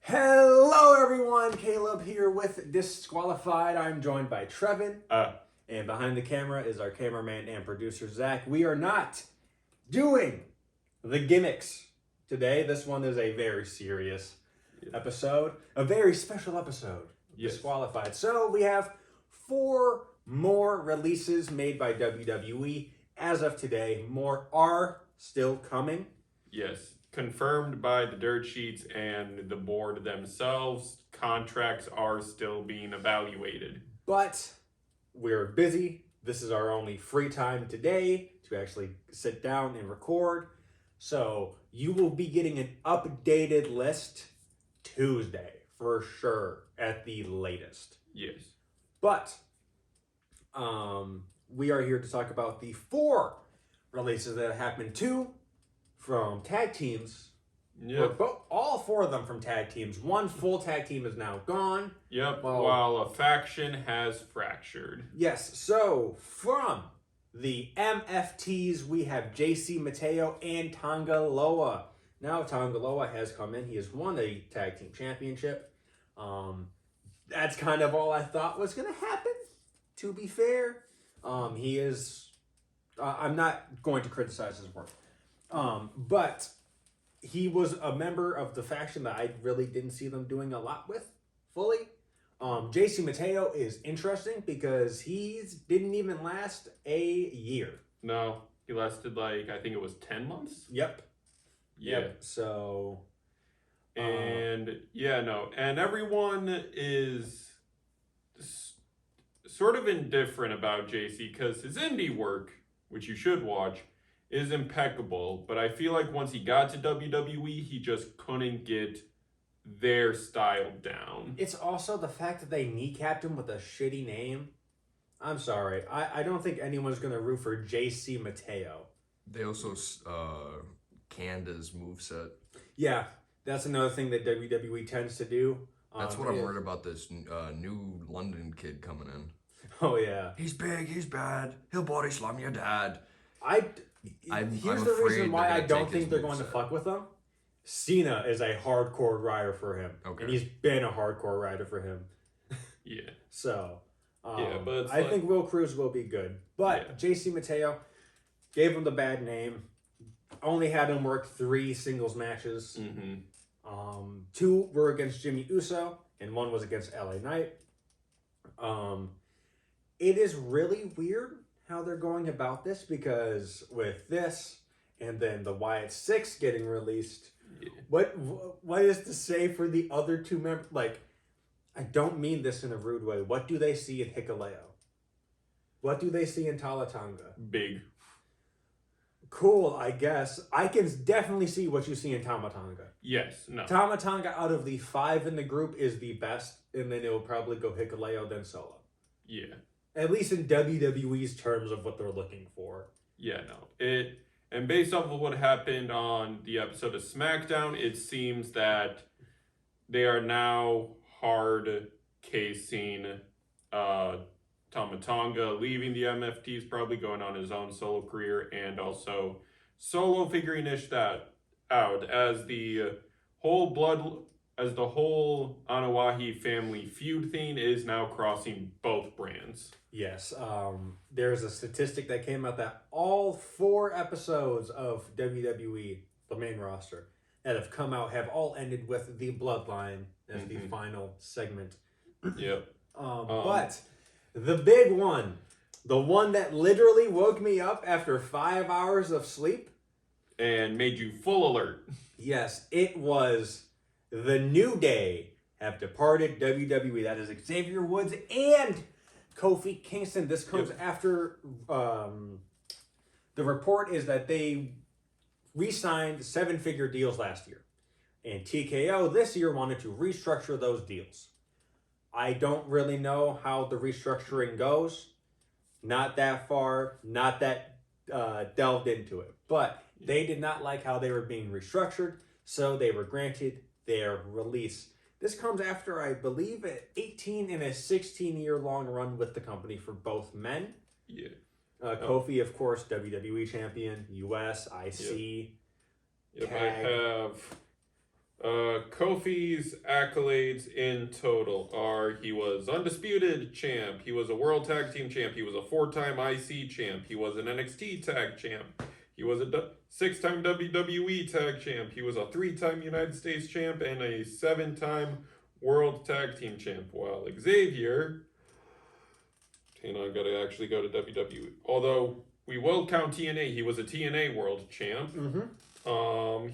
Hello everyone, Caleb here with Disqualified. I'm joined by Trevin. And behind the camera is our cameraman and producer, Zach. We are not doing the gimmicks today. This one is a very serious episode. A very special episode. Yes. Disqualified. So we have 4 more releases made by WWE. As of today, more are still coming. Yes. Confirmed by the dirt sheets and the board themselves. Contracts are still being evaluated. But we're busy. This is our only free time today to actually sit down and record. So you will be getting an updated list Tuesday for sure at the latest. Yes. But we are here to talk about the 4 releases that happened. 2 from tag teams. Yep. All 4 of them from tag teams. 1 full tag team is now gone. Yep. While a faction has fractured. Yes. So from the MFTs, we have JC Mateo and Tonga Loa. Now Tonga Loa has come in. He has won the tag team championship. That's kind of all I thought was going to happen, to be fair. He is... I'm not going to criticize his work. But he was a member of the faction that I really didn't see them doing a lot with fully. JC Mateo is interesting because he didn't even last a year. No, he lasted I think it was 10 months. Yep. Yeah. Yep. So. And and everyone is sort of indifferent about JC because his indie work, which you should watch, is impeccable, but I feel like once he got to WWE, he just couldn't get their style down. It's also the fact that they kneecapped him with a shitty name. I'm sorry. I don't think anyone's going to root for JC Mateo. They also canned his moveset. Yeah, that's another thing that WWE tends to do. That's what I'm worried about, this new London kid coming in. Oh, yeah. He's big, he's bad, he'll body slam your dad. Here's the reason why I don't think they're going to fuck with him. Cena is a hardcore rider for him. Okay. And he's been a hardcore rider for him. Yeah. So, but I think Will Cruz will be good. But JC Mateo gave him the bad name. Only had him work 3 singles matches. Mm-hmm. 2 were against Jimmy Uso, and 1 was against LA Knight. It is really weird how they're going about this, because with this and then the Wyatt 6 getting released, what is to say for the other 2 members? Like, I don't mean this in a rude way. What do they see in Hikuleo? What do they see in Talatanga? Big. Cool, I guess. I can definitely see what you see in Tamatanga. Yes, no. Tamatanga out of the 5 in the group is the best, and then it'll probably go Hikuleo, then Solo. Yeah. At least in WWE's terms of what they're looking for. Yeah, no. And based off of what happened on the episode of SmackDown, it seems that they are now hard casing Tamatanga, leaving the MFTs, probably going on his own solo career, and also Solo figuring that out as the whole Anawahi family feud thing is now crossing both brands. Yes, there's a statistic that came out that all 4 episodes of WWE, the main roster, that have come out have all ended with the Bloodline as the final segment. Yep. But the big one, the one that literally woke me up after 5 hours of sleep. And made you full alert. Yes, it was the New Day have departed WWE. That is Xavier Woods and Kofi Kingston. This comes after the report is that they re-signed 7-figure deals last year. And TKO this year wanted to restructure those deals. I don't really know how the restructuring goes. Not that far, not that delved into it. But they did not like how they were being restructured, so they were granted their release. This comes after, I believe, an 18 and a 16-year-long run with the company for both men. Yeah. Kofi, of course, WWE champion, US, IC. Yep, I have Kofi's accolades in total are: he was undisputed champ, he was a world tag team champ, he was a 4-time IC champ, he was an NXT tag champ, he was a 6-time WWE tag champ, he was a 3-time United States champ, and a 7-time world tag team champ. While Xavier, hang on, I gotta actually go to WWE. Although we will count TNA, he was a TNA world champ.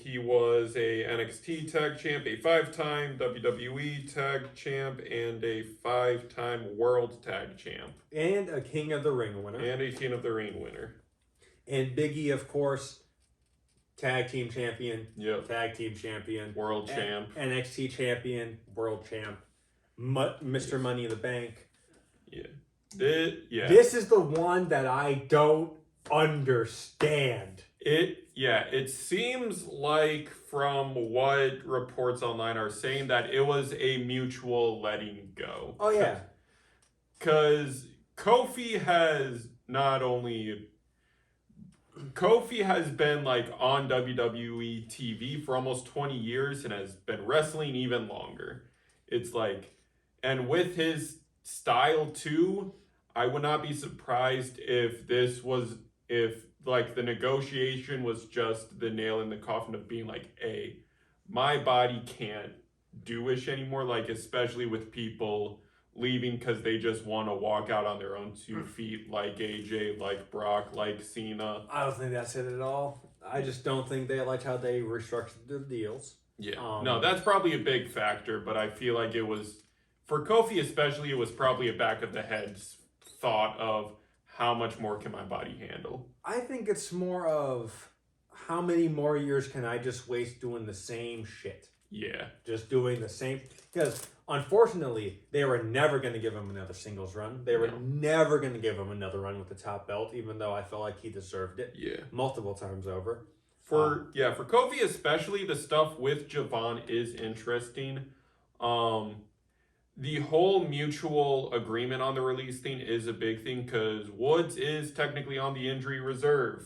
He was a NXT tag champ, a 5-time WWE tag champ, and a 5-time world tag champ. And a King of the Ring winner. And a King of the Ring winner. And Biggie, of course, tag team champion. Yep. Tag team champion. World champ. NXT champion. World champ. Mr. Money in the Bank. Yeah. This is the one that I don't understand. It seems like, from what reports online are saying, that it was a mutual letting go. Oh, yeah. Because Kofi has been like on WWE TV for almost 20 years and has been wrestling even longer. It's like, and with his style too, I would not be surprised if like the negotiation was just the nail in the coffin of being like, hey, my body can't do-ish anymore, like especially with people leaving because they just want to walk out on their own 2 feet, like AJ, like Brock, like Cena. I don't think that's it at all. I just don't think they liked how they restructured their deals. Yeah, no, that's probably a big factor, but I feel like it was, for Kofi especially, it was probably a back of the head thought of, how much more can my body handle? I think it's more of, how many more years can I just waste doing the same shit? Yeah. Just doing the same. Because, unfortunately, they were never going to give him another singles run. They were never going to give him another run with the top belt, even though I felt like he deserved it. Yeah. Multiple times over. For Kofi especially, the stuff with Javon is interesting. The whole mutual agreement on the release thing is a big thing because Woods is technically on the injury reserve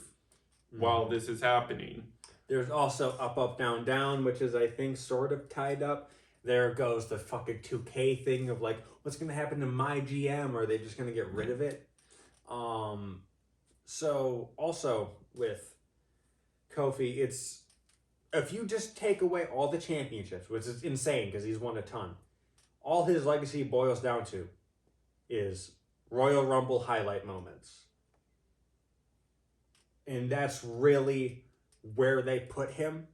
while this is happening. There's also Up, Up, Down, Down, which is, I think, sort of tied up. There goes the fucking 2K thing of like, what's going to happen to my GM? Or are they just going to get rid of it? So, also with Kofi, it's, if you just take away all the championships, which is insane because he's won a ton, all his legacy boils down to is Royal Rumble highlight moments. And that's really where they put him.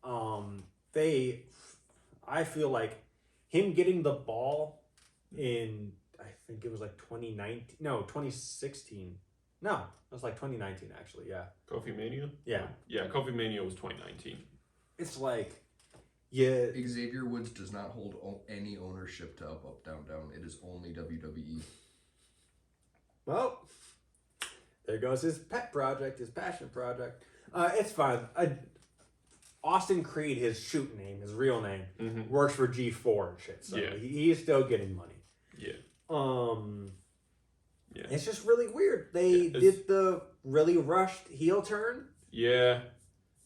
I feel like him getting the ball in, I think it was like 2016. No, it was like 2019 actually, yeah. Kofi Mania? Yeah. Yeah, Kofi Mania was 2019. It's like, yeah. Xavier Woods does not hold any ownership to Up, Up, Down, Down. It is only WWE. Well, there goes his pet project, his passion project. It's fine. Austin Creed, his shoot name, his real name, works for G4 and shit. So he's still getting money. Yeah. It's just really weird. They did the really rushed heel turn. Yeah.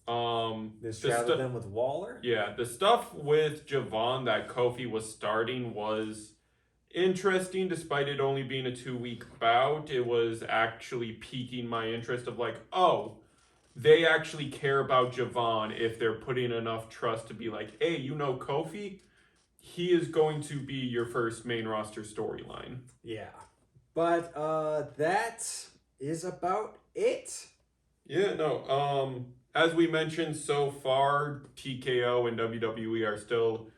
They straddled them with Waller. Yeah, the stuff with Javon that Kofi was starting was interesting, despite it only being a 2-week bout. It was actually piquing my interest of like, oh, they actually care about Javon if they're putting enough trust to be like, hey, you know Kofi? He is going to be your first main roster storyline. Yeah. But that is about it. Yeah, no. As we mentioned so far, TKO and WWE are still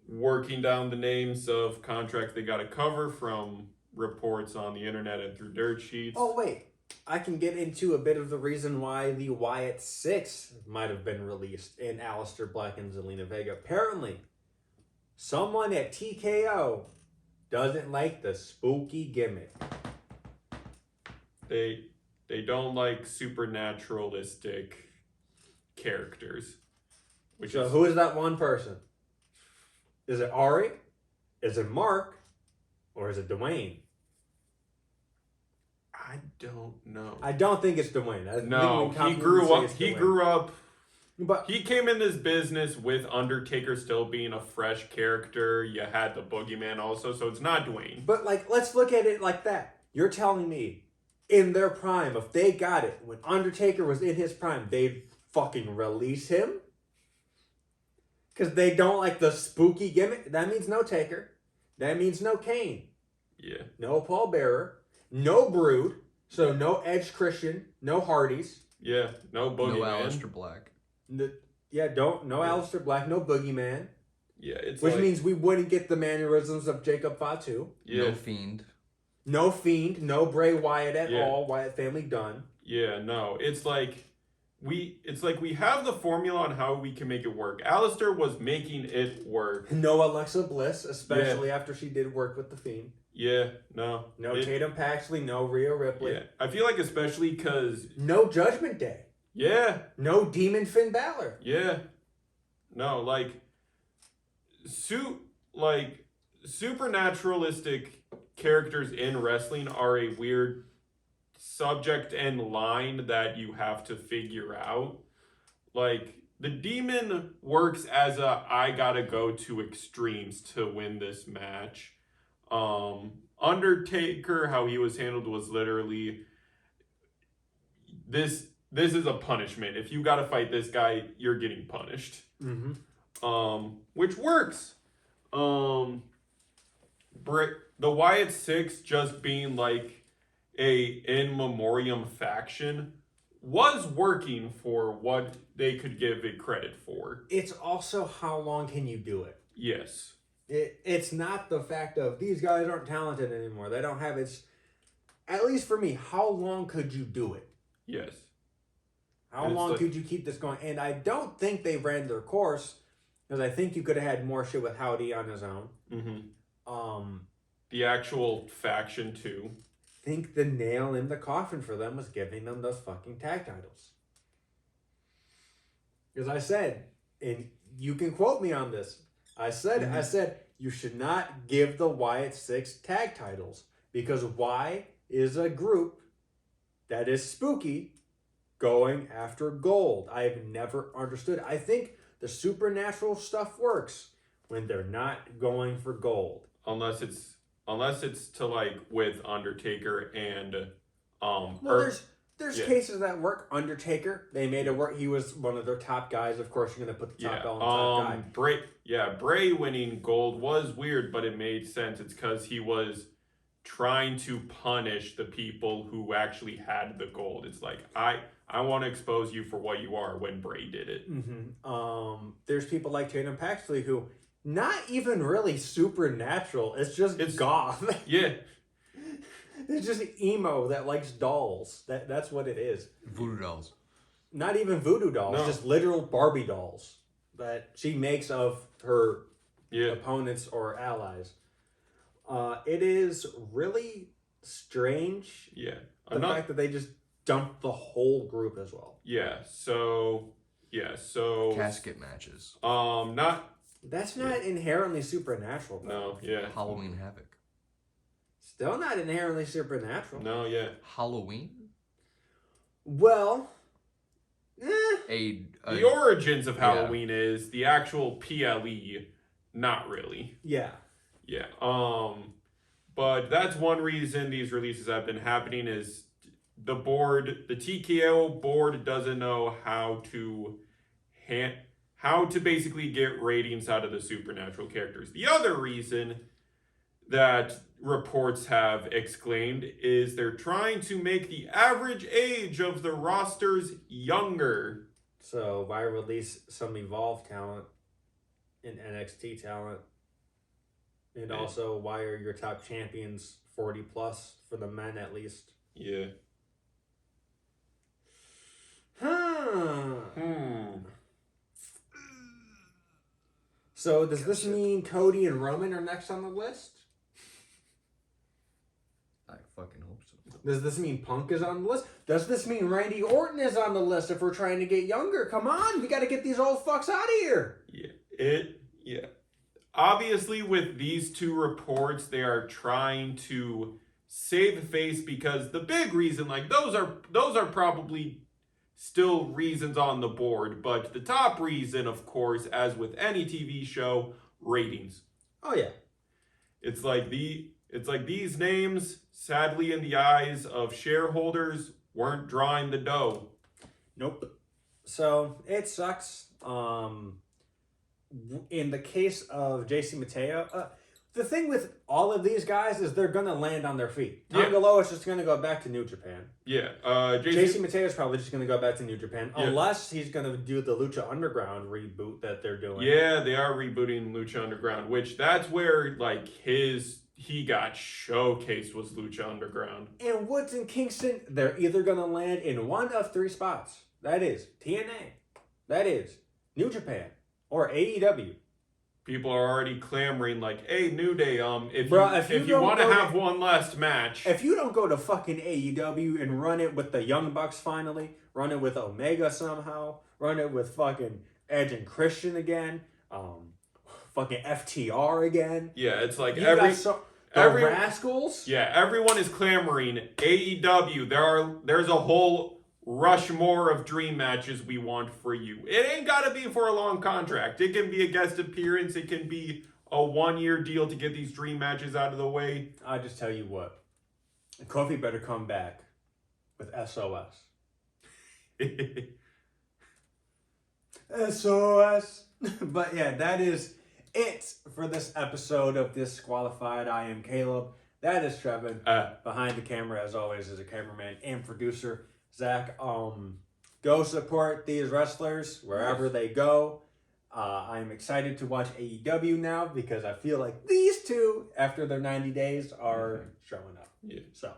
working down the names of contracts they got to cover from reports on the internet and through dirt sheets. Oh, wait. I can get into a bit of the reason why the Wyatt 6 might have been released in Aleister Black and Zelina Vega. Apparently, someone at TKO doesn't like the spooky gimmick. They don't like supernaturalistic characters. Who is that one person? Is it Ari? Is it Mark? Or is it Dwayne? I don't know. I don't think it's Dwayne. No, he grew up But he came in this business with Undertaker still being a fresh character. You had the Boogeyman also, so it's not Dwayne. But like, let's look at it like that. You're telling me, in their prime, if they got it when Undertaker was in his prime, they'd fucking release him? Because they don't like the spooky gimmick? That means no Taker. That means no Kane. Yeah. No Paul Bearer. No Brood. So no Edge Christian. No Hardys. Yeah. No Boogeyman. No Aleister Black. No Aleister Black. No Boogeyman. Yeah, it's Which like, means we wouldn't get the mannerisms of Jacob Fatu. yeah. No Fiend. No Fiend. No Bray Wyatt at all. Wyatt family done. Yeah, no. It's like we have the formula on how we can make it work. Alistair was making it work. No Alexa Bliss, especially after she did work with the Fiend. Yeah, no. No Tatum Paxley, no Rhea Ripley. Yeah. I feel like especially because No Judgment Day. yeah. No Demon Finn Balor. Yeah. No, like supernaturalistic characters in wrestling are a weird subject and line that you have to figure out. Like the Demon works as a I gotta go to extremes to win this match. Undertaker, how he was handled was literally this is a punishment. If you gotta fight this guy, you're getting punished. Mm-hmm. Which works. The Wyatt Six just being like a in memoriam faction was working for what they could give it credit for. It's also how long can you do it? Yes. It's not the fact of these guys aren't talented anymore. They don't have its. At least for me, how long could you do it? Yes. How long could you keep this going? And I don't think they ran their course because I think you could have had more shit with Howdy on his own. Mm-hmm. The actual faction too. I think the nail in the coffin for them was giving them those fucking tag titles. Because I said, and you can quote me on this. I said you should not give the Wyatt Six tag titles because Y is a group that is spooky going after gold. I've never understood. I think the supernatural stuff works when they're not going for gold. Unless it's to like with Undertaker and There's cases that work. Undertaker, they made it work. He was one of their top guys. Of course, you're gonna put the top belt on top guy. Bray winning gold was weird, but it made sense. It's because he was trying to punish the people who actually had the gold. It's like I want to expose you for what you are when Bray did it. Mm-hmm. There's people like Tatum Paxley who not even really supernatural. It's goth. Yeah. It's just emo that likes dolls. That's what it is. Voodoo dolls. Not even voodoo dolls. No. Just literal Barbie dolls that she makes of her opponents or allies. It is really strange. Yeah. The fact that they just dumped the whole group as well. So Casket matches. That's not inherently supernatural. No, yeah. Halloween Havoc. Still not inherently supernatural. No, yeah. Halloween? Well, The The origins of Halloween is the actual PLE, not really. Yeah. Yeah. But that's one reason these releases have been happening is the TKO board doesn't know how to basically get ratings out of the supernatural characters. The other reason that reports have exclaimed is they're trying to make the average age of the rosters younger. So why release some Evolve talent and NXT talent? And also, why are your top champions 40 plus for the men at least? Yeah. So does this mean Cody and Roman are next on the list? I fucking hope so. Does this mean Punk is on the list? Does this mean Randy Orton is on the list if we're trying to get younger? Come on, we got to get these old fucks out of here. Yeah. Obviously, with these two reports, they are trying to save face because the big reason, like those are probably still reasons on the board. But the top reason, of course, as with any TV show, ratings. Oh yeah. It's like these names, sadly, in the eyes of shareholders, weren't drawing the dough. Nope. So it sucks. In the case of JC Mateo, the thing with all of these guys is they're gonna land on their feet. Tangaloa is just gonna go back to New Japan. Yeah. JC Mateo is probably just gonna go back to New Japan, Yeah. unless he's gonna do the Lucha Underground reboot that they're doing. Yeah, they are rebooting Lucha Underground, which that's where like he got showcased was Lucha Underground. And Woods and Kingston, they're either gonna land in one of three spots. That is TNA, that is New Japan, or AEW. People are already clamoring like, "Hey, New Day, if you don't want to go have one last match, If you don't go to fucking AEW and run it with the Young Bucks finally, run it with Omega somehow, run it with fucking Edge and Christian again, fucking FTR again. yeah, it's like You every got the Rascals. yeah, everyone is clamoring AEW. There's a whole Rushmore of dream matches we want for you. It ain't gotta be for a long contract. It can be a guest appearance. It can be a 1-year deal to get these dream matches out of the way. I just tell you what, Kofi better come back with SOS. SOS. But yeah, that is it for this episode of Disqualified. I am Caleb. That is Trevin. Behind the camera, as always, is a cameraman and producer, Zach. Go support these wrestlers wherever they go. I'm excited to watch AEW now because I feel like these two, after their 90 days, are showing up. Yeah. So,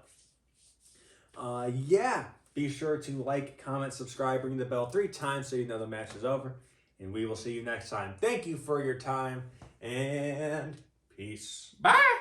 yeah. Be sure to like, comment, subscribe, ring the bell 3 times so you know the match is over. And we will see you next time. Thank you for your time and peace. Bye.